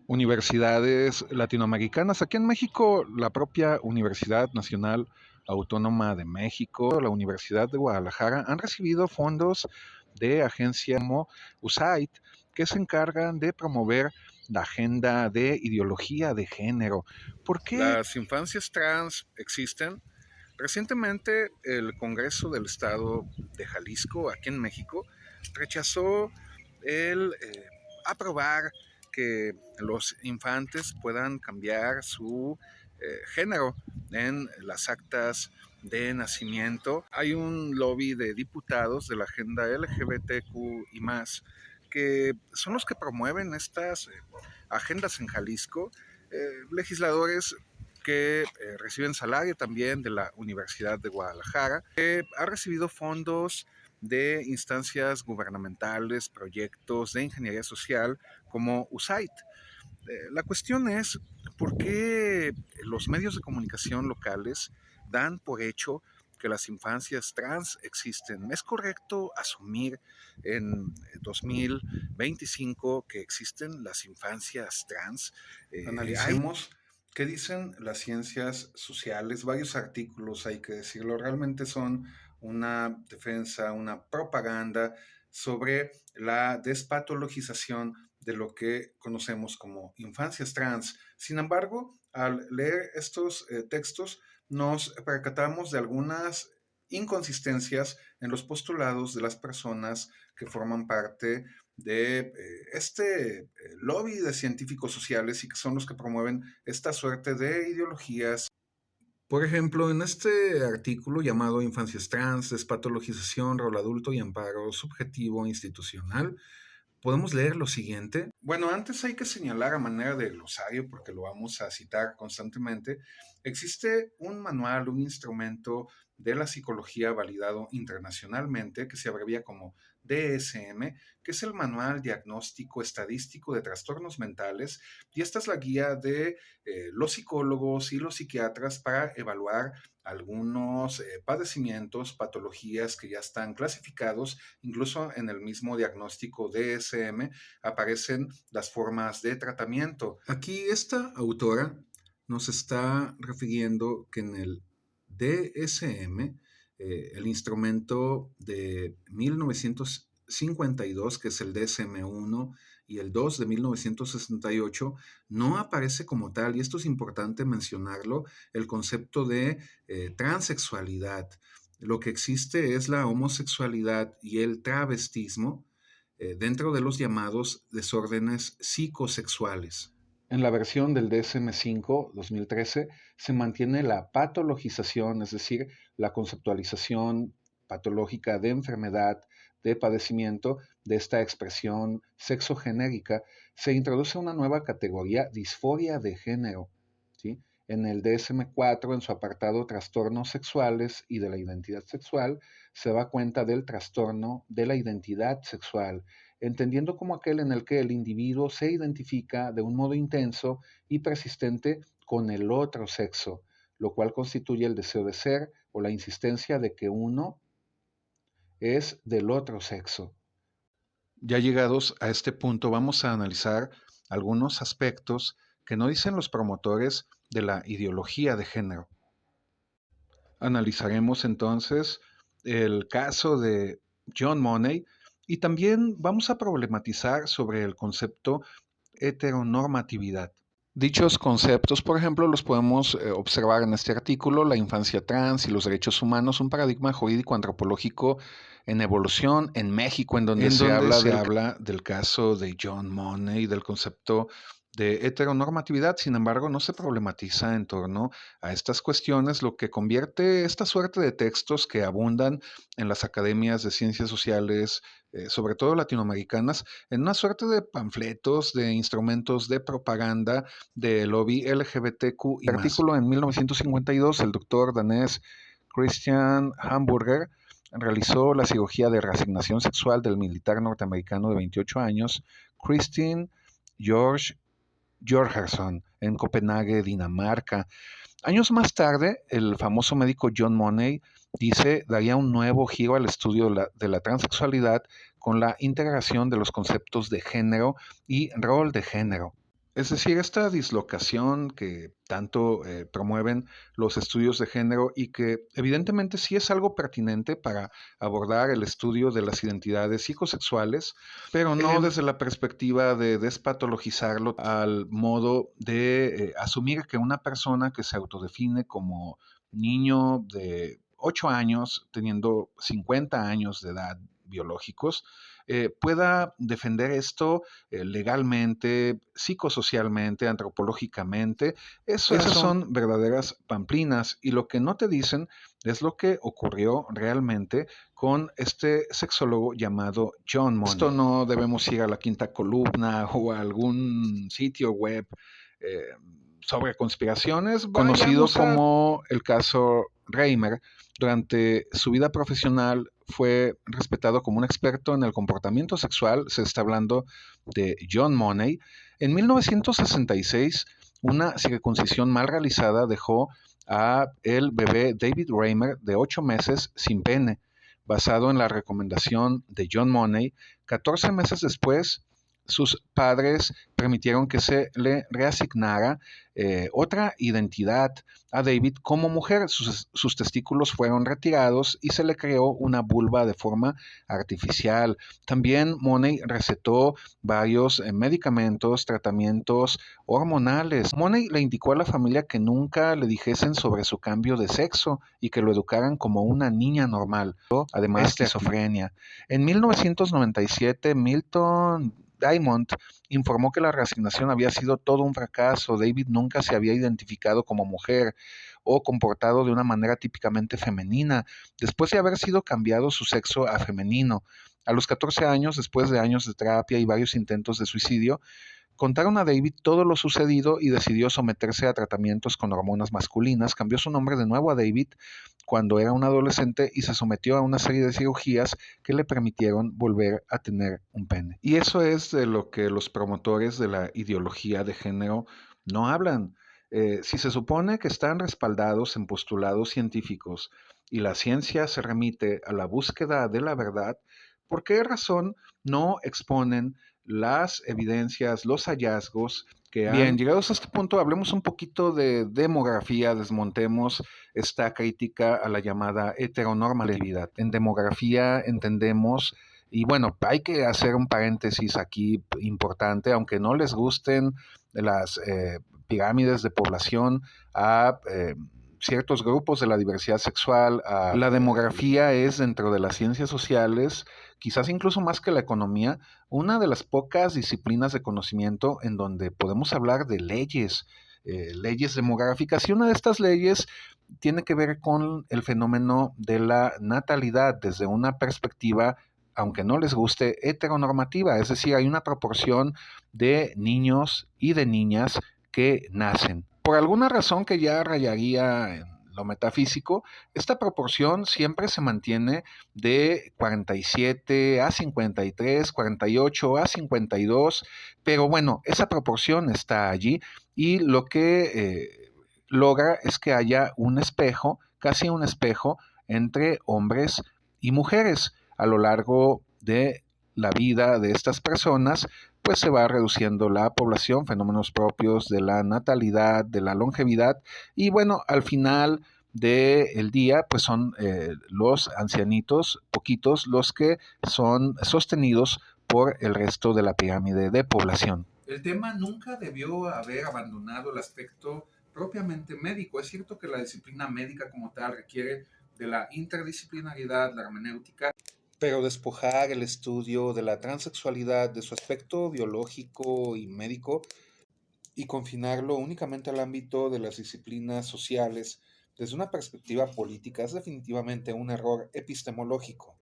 universidades latinoamericanas. Aquí en México, la propia Universidad Nacional Autónoma de México, la Universidad de Guadalajara, han recibido fondos de agencias como USAID, que se encargan de promover la agenda de ideología de género. ¿Por qué las infancias trans existen? Recientemente, el Congreso del Estado de Jalisco, aquí en México, rechazó el aprobar que los infantes puedan cambiar su género en las actas de nacimiento. Hay un lobby de diputados de la agenda LGBTQ y más que son los que promueven estas agendas en Jalisco, legisladores que reciben salario también de la Universidad de Guadalajara, que ha recibido fondos de instancias gubernamentales, proyectos de ingeniería social como USAID. La cuestión es por qué los medios de comunicación locales dan por hecho que las infancias trans existen. ¿Es correcto asumir en 2025 que existen las infancias trans? Analicemos qué dicen las ciencias sociales, varios artículos, hay que decirlo, realmente son una defensa, una propaganda sobre la despatologización de lo que conocemos como infancias trans. Sin embargo, al leer estos textos, nos percatamos de algunas inconsistencias en los postulados de las personas que forman parte de este lobby de científicos sociales y que son los que promueven esta suerte de ideologías. Por ejemplo, en este artículo llamado Infancias Trans, Despatologización, Rol Adulto y Amparo Subjetivo Institucional, podemos leer lo siguiente. Bueno, antes hay que señalar a manera de glosario, porque lo vamos a citar constantemente, existe un manual, un instrumento de la psicología validado internacionalmente, que se abrevia como DSM, que es el Manual Diagnóstico Estadístico de Trastornos Mentales, y esta es la guía de los psicólogos y los psiquiatras para evaluar algunos padecimientos, patologías que ya están clasificados, incluso en el mismo diagnóstico DSM aparecen las formas de tratamiento. Aquí esta autora nos está refiriendo que en el DSM, el instrumento de 1952, que es el DSM-1, y el 2 de 1968, no aparece como tal, y esto es importante mencionarlo, el concepto de transexualidad. Lo que existe es la homosexualidad y el travestismo dentro de los llamados desórdenes psicosexuales. En la versión del DSM-5 2013 se mantiene la patologización, es decir, la conceptualización patológica de enfermedad, de padecimiento de esta expresión sexogenérica. Se introduce una nueva categoría, disforia de género, ¿sí? En el DSM-4, en su apartado Trastornos sexuales y de la identidad sexual, se da cuenta del trastorno de la identidad sexual, entendiendo como aquel en el que el individuo se identifica de un modo intenso y persistente con el otro sexo, lo cual constituye el deseo de ser o la insistencia de que uno es del otro sexo. Ya llegados a este punto, vamos a analizar algunos aspectos que no dicen los promotores de la ideología de género. Analizaremos entonces el caso de John Money y también vamos a problematizar sobre el concepto heteronormatividad. Dichos conceptos, por ejemplo, los podemos observar en este artículo, La infancia trans y los derechos humanos, un paradigma jurídico antropológico en evolución en México, en donde se habla del caso de John Money, del concepto de heteronormatividad. Sin embargo, no se problematiza en torno a estas cuestiones, lo que convierte esta suerte de textos que abundan en las academias de ciencias sociales, sobre todo latinoamericanas, en una suerte de panfletos, de instrumentos de propaganda del lobby LGBTQ y más. Artículo en 1952, el doctor danés Christian Hamburger realizó la cirugía de reasignación sexual del militar norteamericano de 28 años, Kristin George Jorgensen, en Copenhague, Dinamarca. Años más tarde, el famoso médico John Money dice daría un nuevo giro al estudio de la transexualidad con la integración de los conceptos de género y rol de género. Es decir, esta dislocación que tanto promueven los estudios de género y que evidentemente sí es algo pertinente para abordar el estudio de las identidades psicosexuales, pero no desde la perspectiva de despatologizarlo al modo de asumir que una persona que se autodefine como niño de 8 años, teniendo 50 años de edad biológicos, pueda defender esto legalmente, psicosocialmente, antropológicamente. Esas son verdaderas pamplinas y lo que no te dicen es lo que ocurrió realmente con este sexólogo llamado John Money. Esto no debemos ir a la quinta columna o a algún sitio web eh, sobre conspiraciones, conocido como el caso Reimer. Durante su vida profesional fue respetado como un experto en el comportamiento sexual, se está hablando de John Money. En 1966, una circuncisión mal realizada dejó a el bebé David Reimer de 8 meses sin pene. Basado en la recomendación de John Money, 14 meses después, sus padres permitieron que se le reasignara otra identidad a David como mujer. Sus testículos fueron retirados y se le creó una vulva de forma artificial. También Money recetó varios medicamentos, tratamientos hormonales. Money le indicó a la familia que nunca le dijesen sobre su cambio de sexo y que lo educaran como una niña normal, además de esquizofrenia. En 1997, Milton Diamond informó que la reasignación había sido todo un fracaso. David nunca se había identificado como mujer o comportado de una manera típicamente femenina, después de haber sido cambiado su sexo a femenino. A los 14 años, después de años de terapia y varios intentos de suicidio, contaron a David todo lo sucedido y decidió someterse a tratamientos con hormonas masculinas. Cambió su nombre de nuevo a David cuando era un adolescente y se sometió a una serie de cirugías que le permitieron volver a tener un pene. Y eso es de lo que los promotores de la ideología de género no hablan. Si se supone que están respaldados en postulados científicos y la ciencia se remite a la búsqueda de la verdad, ¿por qué razón no exponen las evidencias, los hallazgos que han... Bien, llegados a este punto, hablemos un poquito de demografía, desmontemos esta crítica a la llamada heteronormatividad. En demografía entendemos, y bueno, hay que hacer un paréntesis aquí importante, aunque no les gusten las pirámides de población a... ciertos grupos de la diversidad sexual. La demografía es, dentro de las ciencias sociales, quizás incluso más que la economía, una de las pocas disciplinas de conocimiento en donde podemos hablar de leyes, leyes demográficas. Y una de estas leyes tiene que ver con el fenómeno de la natalidad desde una perspectiva, aunque no les guste, heteronormativa. Es decir, hay una proporción de niños y de niñas que nacen. Por alguna razón que ya rayaría en lo metafísico, esta proporción siempre se mantiene de 47 a 53, 48 a 52, pero bueno, esa proporción está allí y lo que logra es que haya un espejo, casi un espejo, entre hombres y mujeres a lo largo de la vida de estas personas, pues se va reduciendo la población, fenómenos propios de la natalidad, de la longevidad, y bueno, al final del día, pues son los ancianitos, poquitos, los que son sostenidos por el resto de la pirámide de población. El tema nunca debió haber abandonado el aspecto propiamente médico. Es cierto que la disciplina médica como tal requiere de la interdisciplinaridad, la hermenéutica, pero despojar el estudio de la transexualidad de su aspecto biológico y médico y confinarlo únicamente al ámbito de las disciplinas sociales desde una perspectiva política es definitivamente un error epistemológico.